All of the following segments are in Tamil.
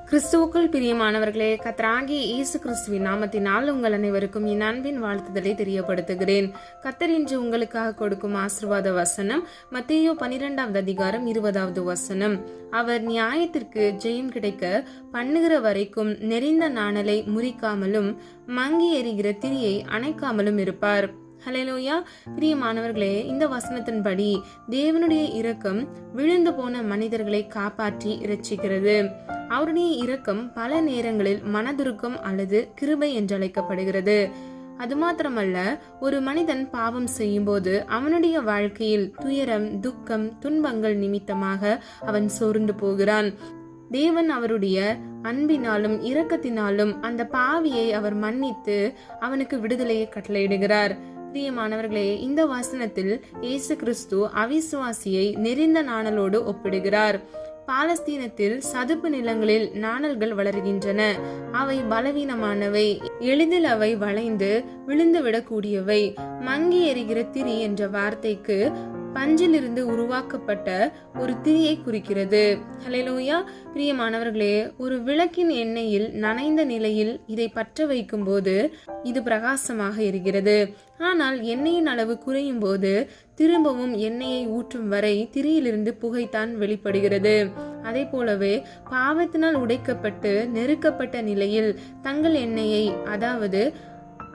கிறிஸ்துவுக்குள் பிரியமானவர்களே, கர்த்தராகிய இயேசு கிறிஸ்துவின் நாமத்தினால் உங்கள் அனைவருக்கும் என் அன்பின் வாழ்த்துதலை தெரியப்படுத்துகிறேன். கர்த்தர் இன்று உங்களுக்காக கொடுக்கும் ஆசீர்வாத வசனம் மத்தேயு 12வது அதிகாரம் 20வது வசனம். அவர் நியாயத்திற்கு ஜெயம் கிடைக்க பண்ணுகிற வரைக்கும் நெறிந்த நாணலை முறிக்காமலும் மங்கி எறிகிற திரியை அணைக்காமலும் இருப்பார். ஹல்லேலூயா. பிரியமானவர்களே, இந்த வசனத்தின்படி தேவனுடைய இரக்கம் விழுந்து போன மனிதர்களை காப்பாற்றி இரட்சிக்கிறது. அவருடைய இரக்கம் பல நேரங்களில் மனதுருக்கம் அல்லது கிருபை என்று அழைக்கப்படுகிறது. அது மாத்திரமல்ல, ஒரு மனிதன் பாவம் செய்யும் போது அவனுடைய வாழ்க்கையில் துயரம், துக்கம், துன்பங்கள் நிமித்தமாக அவன் சோர்ந்து போகிறான். தேவன் அவருடைய அன்பினாலும் இரக்கத்தினாலும் அந்த பாவியை அவர் மன்னித்து அவனுக்கு விடுதலையை கட்டளையிடுகிறார். பிரியமானவர்களே, இந்த வசனத்தில் இயேசு கிறிஸ்து அவிசுவாசியை நெறிந்த நாணலோடு ஒப்பிடுகிறார். பாலஸ்தீனத்தில் சதுப்பு நிலங்களில் நாணல்கள் வளர்கின்றன. அவை பலவீனமானவை, எளிதில் அவை வளைந்து விழுந்து விடக்கூடியவை. மங்கி எறிகிற திரி என்ற வார்த்தைக்கு பஞ்சிலிருந்து உருவாக்கப்பட்ட ஒரு திரியை குறிக்கிறது. ஹல்லேலூயா. பிரியமானவர்களே, ஒரு விளக்கின் எண்ணெயில் நனைந்த நிலையில் இதை பற்ற வைக்கும் போது இது பிரகாசமாக எரிகிறது. ஆனால் எண்ணெயின் அளவு குறையும் போது திரும்பவும் எண்ணெயை ஊற்றும் வரை திரியிலிருந்து புகைத்தான் வெளிப்படுகிறது. அதே போலவே பாவத்தினால் உடைக்கப்பட்டு நெருக்கப்பட்ட நிலையில் தங்கள் எண்ணெயை, அதாவது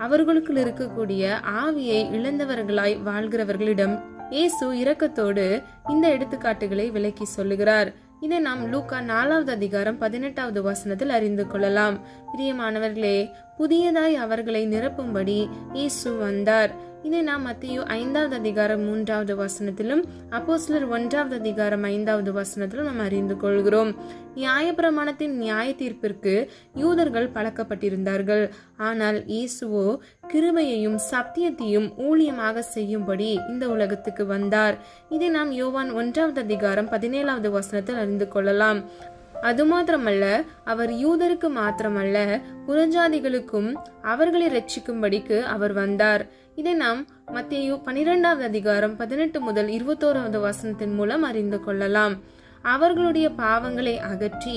அவர்களுக்குள் இருக்கக்கூடிய ஆவியை இழந்தவர்களாய் வாழ்கிறவர்களிடம் இயேசு இரக்கத்தோடு இந்த எடுத்துக்காட்டுகளை விளக்கி சொல்லுகிறார். இதை நாம் லூக்கா 4வது அதிகாரம் 18வது வசனத்தில் அறிந்து கொள்ளலாம். பிரியமானவர்களே, புதியதாய் அவர்களை நிரப்பும்படி இயேசு வந்தார். இதை நாம் மத்தேயு 5வது அதிகாரம் 3வது வசனத்திலும் அப்போஸ்தலர் 1வது அதிகாரம் 5வது வசனத்திலும் நாம் அறிந்து கொள்கிறோம். நியாயப்பிரமாணத்தின் நியாய தீர்ப்பிற்கு யூதர்கள் பழக்கப்பட்டிருந்தார்கள். ஆனால் இயேசுவோ கிருபையையும் சத்தியத்தையும் ஊழியமாக செய்யும்படி இந்த உலகத்துக்கு வந்தார். இதை நாம் யோவான் 1வது அதிகாரம் 17வது வசனத்தில் அறிந்து கொள்ளலாம். அது மாத்திரமல்ல, அவர் யூதருக்கு மாத்திரமல்ல புறஜாதிகளுக்கும் அவர்களை ரட்சிக்கும்படிக்கு அவர் வந்தார். இதை நாம் மத்தேயு 12வது அதிகாரம் 18 முதல் 21வது வசனத்தின் மூலம் அறிந்து கொள்ளலாம். அவர்களுடைய பாவங்களை அகற்றி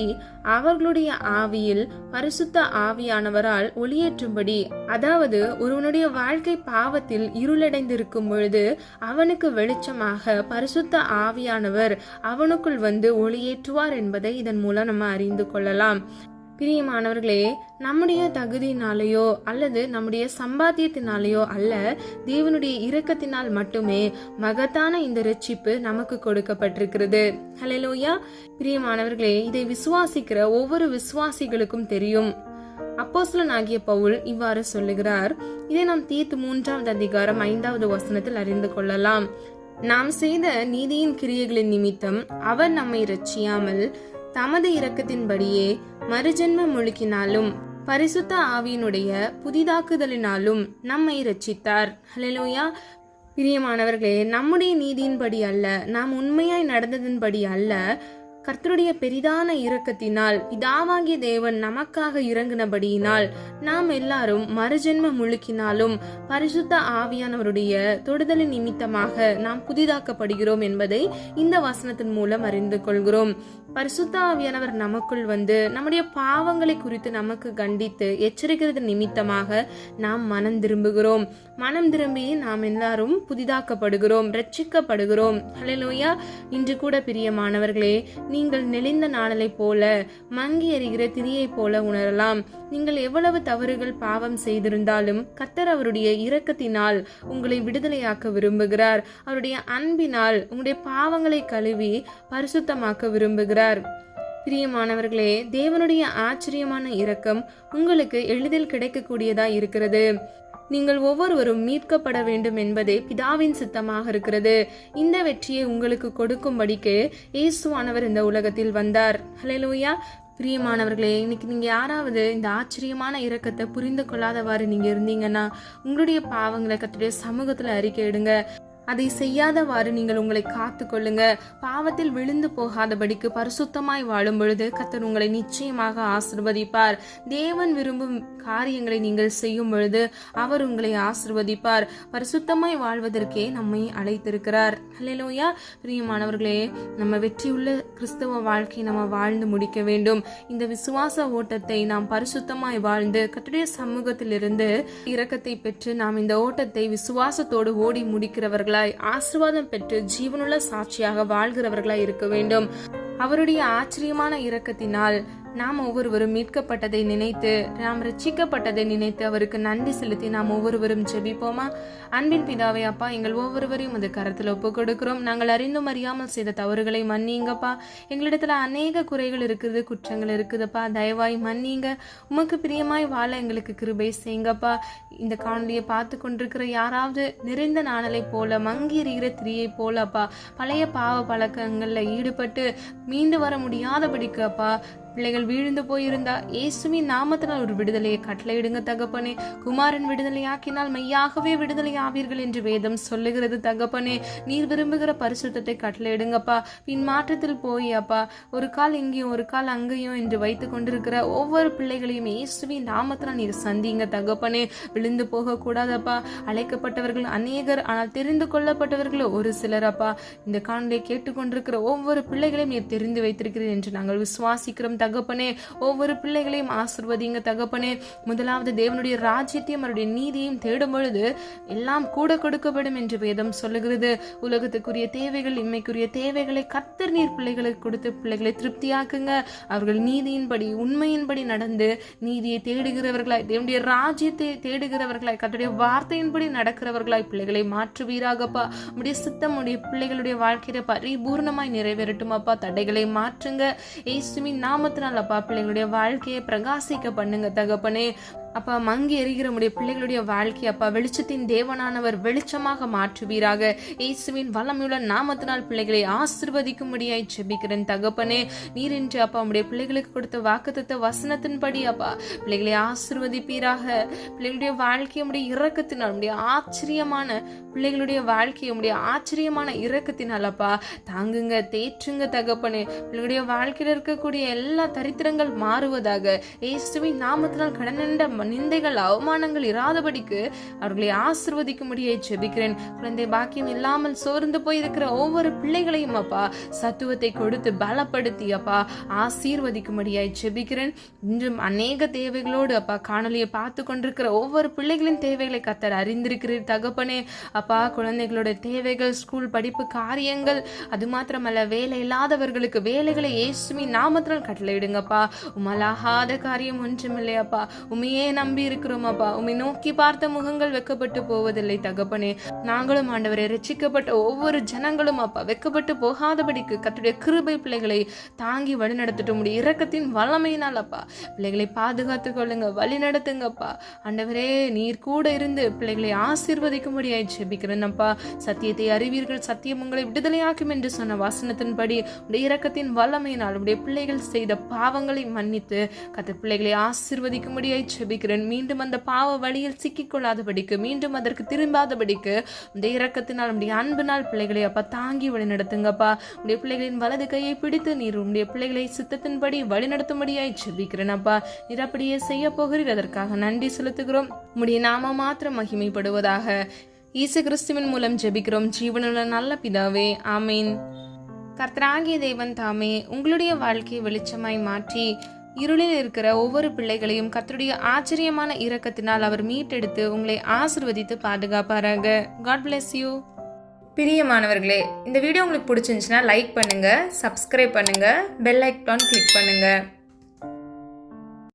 அவர்களுடைய ஆவியில் பரிசுத்த ஆவியானவரால் ஒளியேற்றும்படி, அதாவது ஒருவனுடைய வாழ்க்கை பாவத்தில் இருளடைந்திருக்கும் பொழுது அவனுக்கு வெளிச்சமாக பரிசுத்த ஆவியானவர் அவனுக்குள் வந்து ஒளியேற்றுவார் என்பதை இதன் மூலம் நம்ம அறிந்து கொள்ளலாம். பிரியமானவர்களே, நம்முடைய தகுதியினாலேயோ அல்லது நம்முடைய சம்பாத்தியத்தினாலேயோ அல்ல, தேவனுடைய இரக்கத்தினால் மட்டுமே மகத்தான இந்த இரட்சிப்பு நமக்கு கொடுக்கப்பட்டிருக்கிறது. ஹல்லேலூயா. பிரியமானவர்களே, இதை விசுவாசிக்கிற ஒவ்வொரு விசுவாசிகளுக்கும் தெரியும். அப்போஸ்தலனாகிய பவுல் இவ்வாறு சொல்லுகிறார். இதை நாம் தீத்து 3வது அதிகாரம் 5வது வசனத்தில் அறிந்து கொள்ளலாம். நாம் செய்த நீதியின் கிரியைகளின் நிமித்தம் அவர் நம்மை இரட்சியாமல் தமது இரக்கத்தின்படியே மறுஜென்ம முழுக்கினாலும் பரிசுத்த ஆவியினுடைய புதிதாக்குதலினாலும் நம்மை இரட்சித்தார். ஹல்லேலூயா. பிரியமானவர்களே, நம்முடைய நீதியின்படி அல்ல, நாம் உண்மையாய் நடந்ததின்படி அல்ல, கர்த்தருடைய பெரிதான இரக்கத்தினால் பிதாவாகிய தேவன் நமக்காக இறங்கினபடியினால் நாம் எல்லாரும் மறுஜென்ம முழுக்கினாலும் பரிசுத்த ஆவியானவருடைய தொடுதலின் நிமித்தமாக நாம் புதிதாக்கப்படுகிறோம் என்பதை இந்த வசனத்தின் மூலம் அறிந்து கொள்கிறோம். பரிசுத்த ஆவியானவர் நமக்குள் வந்து நம்முடைய பாவங்களை குறித்து நமக்கு கண்டித்து எச்சரிக்கிறது நிமித்தமாக நாம் மனம் திரும்புகிறோம். மனம் திரும்பி நாம் எல்லாரும் புதிதாக்கப்படுகிறோம், ரட்சிக்கப்படுகிறோம். ஹல்லேலூயா. இன்று கூட பிரியமானவர்களே, நீங்கள் நெளிந்த நாணலை போல மங்கி எறிகிற திரியை போல உணரலாம். நீங்கள் எவ்வளவு தவறுகள் பாவம் செய்திருந்தாலும் கர்த்தர் அவருடைய இரக்கத்தினால் உங்களை விடுதலையாக்க விரும்புகிறார். அவருடைய அன்பினால் உங்களுடைய பாவங்களை கழுவி பரிசுத்தமாக்க விரும்புகிறார். பிரியமானவர்களே, தேவனுடைய ஆச்சரியமான இரக்கம் உங்களுக்கு எளிதில் கிடைக்கக்கூடியதா இருக்கிறது. நீங்கள் ஒவ்வொருவரும் மீட்கப்பட வேண்டும் என்பதே பிதாவின் சித்தமாக இருக்கிறது. இந்த வெற்றியை உங்களுக்கு கொடுக்கும்படிக்கு இயேசுவானவர் இந்த உலகத்தில் வந்தார். ஹல்லேலூயா. பிரியமானவர்களே, இன்னைக்கு நீங்க யாராவது இந்த ஆச்சரியமான இரக்கத்தை புரிந்து கொள்ளாதவாறு நீங்க இருந்தீங்கன்னா உங்களுடைய பாவங்களை கர்த்தருடைய சமூகத்துல அறிக்கையிடுங்க. அதை செய்யாதவாறு நீங்கள் உங்களை காத்து கொள்ளுங்க. பாவத்தில் விழுந்து போகாதபடிக்கு பரிசுத்தமாய் வாழும் பொழுது கர்த்தர் உங்களை நிச்சயமாக ஆசீர்வதிப்பார். தேவன் விரும்பும் காரியங்களை நீங்கள் செய்யும் பொழுது அவர் உங்களை ஆசீர்வதிப்பார். பரிசுத்தமாய் வாழ்வதற்கே நம்மை அழைத்திருக்கிறார். அல்லேலூயா. பிரியமானவர்களே, நம்ம வெற்றியுள்ள கிறிஸ்தவ வாழ்க்கை நம்ம வாழ்ந்து முடிக்க வேண்டும். இந்த விசுவாச ஓட்டத்தை நாம் பரிசுத்தமாய் வாழ்ந்து கர்த்தருடைய சமூகத்திலிருந்து இரக்கத்தை பெற்று நாம் இந்த ஓட்டத்தை விசுவாசத்தோடு ஓடி முடிக்கிறவர்கள் ஆசீர்வாதம் பெற்று ஜீவனுள்ள சாட்சியாக வாழ்கிறவர்களாய் இருக்க வேண்டும். அவருடைய ஆச்சரியமான இரக்கத்தினால் நாம் ஒவ்வொருவரும் மீட்கப்பட்டதை நினைத்து, நாம் ரட்சிக்கப்பட்டதை நினைத்து அவருக்கு நன்றி செலுத்தி நாம் ஒவ்வொருவரும் ஜெபிப்போமா? அன்பின் பிதாவே, அப்பா, எங்கள் ஒவ்வொருவரையும் அது கருத்தில் ஒப்பு கொடுக்கிறோம். நாங்கள் அறிந்தும் அறியாமல் செய்த தவறுகளை மன்னிங்கப்பா. எங்களிடத்துல அநேக குறைகள் இருக்குது, குற்றங்கள் இருக்குதுப்பா. தயவாய் மன்னிங்க. உமக்கு பிரியமாய் வாழ எங்களுக்கு கிருபை செய்யுங்கப்பா. இந்த காணொலியை பார்த்து கொண்டிருக்கிற யாராவது நிறைந்த நாணலை போல, மங்கி எறிகிற திரியை போல அப்பா, பழைய பாவ பழக்கங்கள்ல ஈடுபட்டு மீண்டு வர முடியாதபடிக்கு அப்பா பிள்ளைகள் வீழ்ந்து போயிருந்தா இயேசுவின் நாமத்தினால் ஒரு விடுதலையை கட்டளையிடுங்க தகப்பனே. குமாரன் விடுதலையாக்கினால் மெய்யாகவே விடுதலை ஆவீர்கள் என்று வேதம் சொல்லுகிறது தகப்பனே. நீர் விரும்புகிற பரிசுத்தத்தை கட்டளையிடுங்கப்பா. பின் மாற்றத்தில் போய் அப்பா ஒரு கால் இங்கேயும் ஒரு கால் அங்கேயும் என்று வைத்து கொண்டிருக்கிற ஒவ்வொரு பிள்ளைகளையும் இயேசுவின் நாமத்தினால் நீர் சந்திங்க தகப்பனே. விழுந்து போக கூடாதப்பா. அழைக்கப்பட்டவர்கள் அநேகர், ஆனால் தெரிந்து கொள்ளப்பட்டவர்கள் ஒரு சிலர் அப்பா. இந்த காணொலியை கேட்டுக்கொண்டிருக்கிற ஒவ்வொரு பிள்ளைகளையும் நீர் தெரிந்து வைத்திருக்கிறீர் என்று நாங்கள் விசுவாசிக்கிறோம் தகப்பனே. ஒவ்வொரு பிள்ளைகளையும் ஆசீர்வதிங்க தகப்பனே. முதலாவது தேவனுடைய ராஜ்யத்தையும் அவருடைய நீதியையும் தேடும் பொழுது எல்லாம் கூட கொடுக்கப்படும் என்று வேதம் சொல்லுகிறது. உலகத்துக்குரிய தேவைகள், இம்மைக்குரிய தேவைகளை கர்த்தர் நீர் பிள்ளைகளுக்கு கொடுத்து பிள்ளைகளை திருப்தியாக்குங்க. அவர்கள் நீதியின்படி உண்மையின்படி நடந்து நீதியை தேடுகிறவர்களாய், தேவனுடைய ராஜ்யத்தை தேடுகிறவர்களாய், கர்த்தருடைய வார்த்தையின்படி நடக்கிறவர்களாய் பிள்ளைகளை மாற்றுவீராகப்பா. உடைய சித்தம் உடைய பிள்ளைகளுடைய வாழ்க்கையில பரிபூர்ணமாய் நிறைவேறட்டும் அப்பா. தடைகளை மாற்றுங்க இயேசுவின் நாமத்தினால் அப்பா. பிள்ளைகளுடைய வாழ்க்கையை பிரகாசிக்க பண்ணுங்க தகப்பனே. அப்பா, மங்கி எறிகிற உடைய பிள்ளைகளுடைய வாழ்க்கை அப்பா வெளிச்சத்தின் தேவனானவர் வெளிச்சமாக மாற்றுவீராக. இயேசுவின் வல்லமையுள்ள நாமத்தினால் பிள்ளைகளை ஆசீர்வதிக்கும்படியாய் ஜெபிக்கிறேன் தகப்பனே. நீர் இன்று அப்பா உடைய பிள்ளைகளுக்கு கொடுத்த வாக்குத்தத்த வசனத்தின்படி அப்பா பிள்ளைகளை ஆசீர்வதிப்பீராக. பிள்ளைகளுடைய வாழ்க்கையை உடைய இரக்கத்தினால், உடைய ஆச்சரியமான பிள்ளைகளுடைய வாழ்க்கையை உடைய ஆச்சரியமான இரக்கத்தினால் அப்பா தாங்குங்க, தேற்றுங்க தகப்பனே. பிள்ளைகளுடைய வாழ்க்கையில் இருக்கக்கூடிய எல்லா தரித்திரங்கள் மாறுவதாக. இயேசுவின் நாமத்தினால் கடனென்ற நிந்தைகள், அவமானங்கள் இராதபடிக்கு அவர்களை ஆசீர்வதிக்கும்படியை ஜெபிக்கிறேன். குழந்தை பாக்கியம் இல்லாமல் சோர்ந்து போயிருக்கிற ஒவ்வொரு பிள்ளைகளையும் அப்பா சத்துவத்தை கொடுத்து பலப்படுத்தி அப்பா ஆசீர்வதிக்கும்படியாய் ஜெபிக்கிறேன். இன்றும் அநேக தேவைகளோடு அப்பா காணொலியை பார்த்து கொண்டிருக்கிற ஒவ்வொரு பிள்ளைகளின் தேவைகளை கர்த்தர் அறிந்திருக்கிறீர் தகப்பனே. அப்பா குழந்தைகளோட தேவைகள், ஸ்கூல் படிப்பு காரியங்கள், அது மாத்திரமல்ல வேலை இல்லாதவர்களுக்கு வேலைகளை இயேசுவின் நாமத்தினால் கட்டளையிடுங்கப்பா. உமலாகாத காரியம் ஒன்றுமில்லையப்பா. உமையே நம்பி இருக்கிறோம் அப்பா. உம்மை நோக்கி பார்த்த முகங்கள் வெக்கப்பட்டு போவதில்லை தகப்பனே. நாங்களும் ஆண்டவரை ரட்சிக்கப்பட்ட ஒவ்வொரு ஜனங்களும் அப்பா வெக்கப்பட்டு போகாதபடிக்கு கர்த்தருடைய கிருபை பிள்ளைகளை தாங்கி வழி நடத்தட்டும். உடைய இரக்கத்தின் வல்லமையினால் அப்பா பிள்ளைகளை பாதுகாத்துக் கொள்ளுங்க, வழி நடத்துங்கப்பா. ஆண்டவரே, நீர் கூட இருந்து பிள்ளைகளை ஆசீர்வதிக்கும்படியாய் ஜெபிக்கிறேன் அப்பா. சத்தியத்தை அறிவீர்கள், சத்தியம் உங்களை விடுதலையாக்கும் என்று சொன்ன வசனத்தின்படி உடைய இரக்கத்தின் வல்லமையினால் உடைய பிள்ளைகள் செய்த பாவங்களை மன்னித்து கர்த்தர் பிள்ளைகளை ஆசீர்வதிக்கும்படியாய் ஜெபிக்கிறேன். மீண்டும் அந்த பாவ வழியில் சிக்கிக் கொள்ளாதபடிக்கு, மீண்டும் அதற்கு திரும்பாதபடிக்கு உடைய இரக்கத்தினால் உடைய அன்பினால் பிள்ளைகளை அப்பா தாங்கி வழி நடத்துங்கப்பா. உடைய பிள்ளைகளின் வலது கையை பிடித்து நீர் உடைய பிள்ளைகளை சித்தத்தின்படி வழி நடத்தும்படியாய் ஜெபிக்கிறேன் அப்பா. நீர் அப்படியே செய்ய போகிறீர், அதற்காக நன்றி செலுத்துகிறோம். உடைய நாம மாத்திரம் மகிமைப்படுவதாக. இயேசு கிறிஸ்துவின் மூலம் ஜெபிக்கிறோம் ஜீவனுள்ள நல்ல பிதாவே, ஆமீன். கர்த்தராகிய தேவன் தாமே உங்களுடைய வாழ்க்கையை வெளிச்சமாய் மாற்றி இருளில் இருக்கிற ஒவ்வொரு பிள்ளைகளையும் கர்த்தருடைய ஆச்சரியமான இரக்கத்தினால் அவர் மீட்டெடுத்து உங்களை ஆசீர்வதித்து பாதுகாப்பாராக. God bless you. பிரியமானவர்களே, இந்த வீடியோ உங்களுக்கு பிடிச்சிருந்துச்சுன்னா லைக் பண்ணுங்க, சப்ஸ்கிரைப் பண்ணுங்க, பெல் ஐக்கான் கிளிக் பண்ணுங்க.